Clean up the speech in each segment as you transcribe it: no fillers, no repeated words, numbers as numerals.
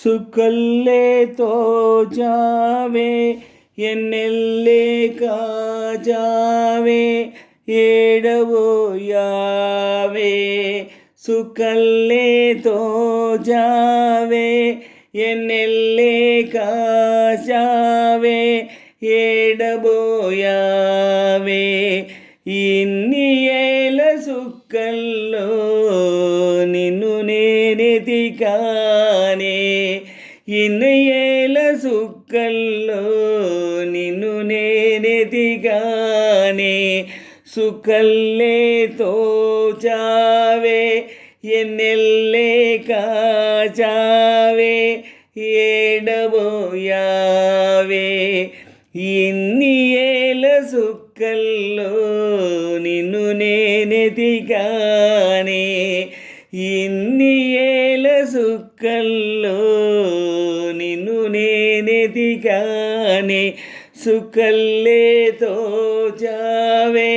ಸುಕಲ್ಲೇ ತೋಜಾವೆ ಎನ್ನೆಲ್ಲೇ ಕಾಜಾವೆ ఏడవోయావే సుకల్లే తోజావే ఎన్నెల్లే కాజావే ఏడబోయావే ఇన్ని ఏల సుక్కల్లో నిన్ను నేనెతికానే ఇన్ని ఏల సుక్కల్లో నిన్ను నేనెతికానే సుకల్లే తోజావే ఎన్నెల్లే కాజావే ఏడబోయావే ఇన్ని ఏల సుక్కల్లో నిన్ను నేనెతికానే ఇన్ని ఏల సుక్కల్లో నిన్ను నేనెతికానే సుకల్లే తోజావే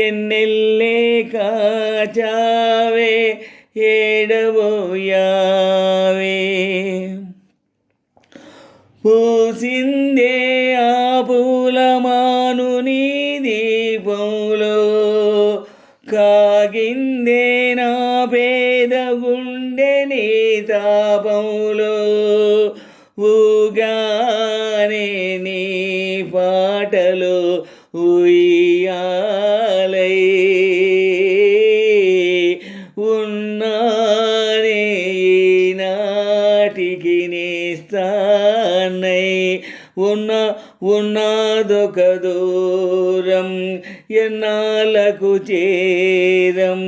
ఎన్నెల్లే కాజావే ఏడబోయావే పూసిందే ఆ పూలమాను నీ దీపంలో కాగిందే నా పేద గుండె నీ తాపంలో ఊగానే నీ పాటలు ఉయ్యాలై ఉన్నానే ఈనాటికి నేస్తానై ఉన్నదొక దూరం ఎన్నాళ్ళకు చేరం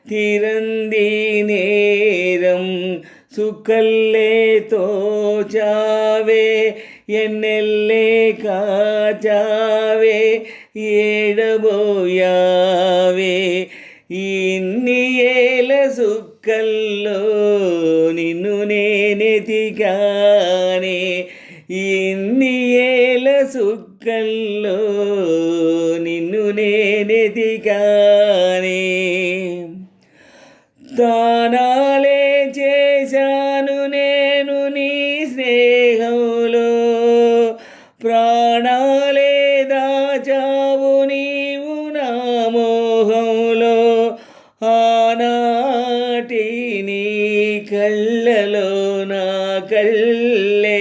తిరంది నేరం సుకల్లే తోజావే ఎన్నెల్లే కాజావే ఏడబోయావే ఇన్ని ఏల సుక్కల్లో నిన్ను నేనెతికానే ఇన్ని ఏల సుక్కల్లో నిన్ను నేనెతికానే దానాలే చేశాను నేను నీ స్నేహంలో ప్రాణాలే దాచావు నీవు నా మోహంలో ఆనాటి నీ కళ్ళలో నా కళ్ళే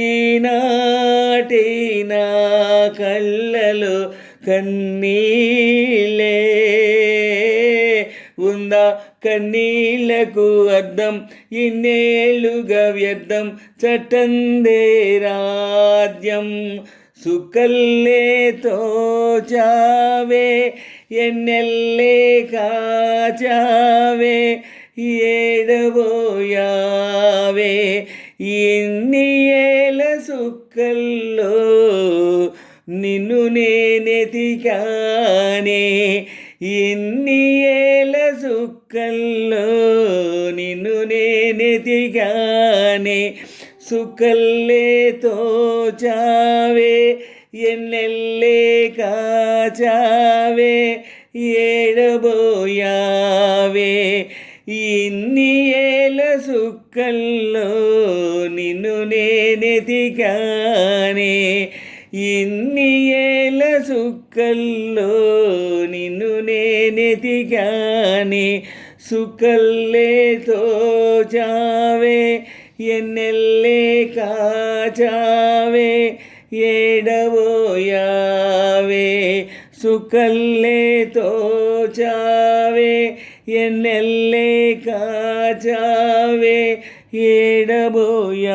ఈనాటి నా కళ్ళలో కన్నీళ్ళే ఉందా కన్నీళ్లకు అర్థం ఇన్నేళ్ళుగా వ్యర్థం చట్టందే రాజ్యం సుకల్లే తోజావే ఎన్నెల్లే కాజావే ఏడబోయావే ఇన్ని ఏల సుక్కల్లో నిన్ను నేనెతికానే ఇన్ని ఏల సుక్కల్లో నిన్ను నేనెతికానే సుకల్లే తోజావే ఎన్నెల్లే కాజావే ఏడబోయావే ఇన్ని ఏల సుక్కల్లో నిన్ను నేనెతికానే ఇన్ని ఏల సుక్కల్లో నిన్ను నేనెతికానే సుకల్లే తోజావే ఎన్నెల్లే కాజావే ఏడబోయావే సుకల్లే తోజావే ఎన్నెల్లే కాజావే ఏడబోయావే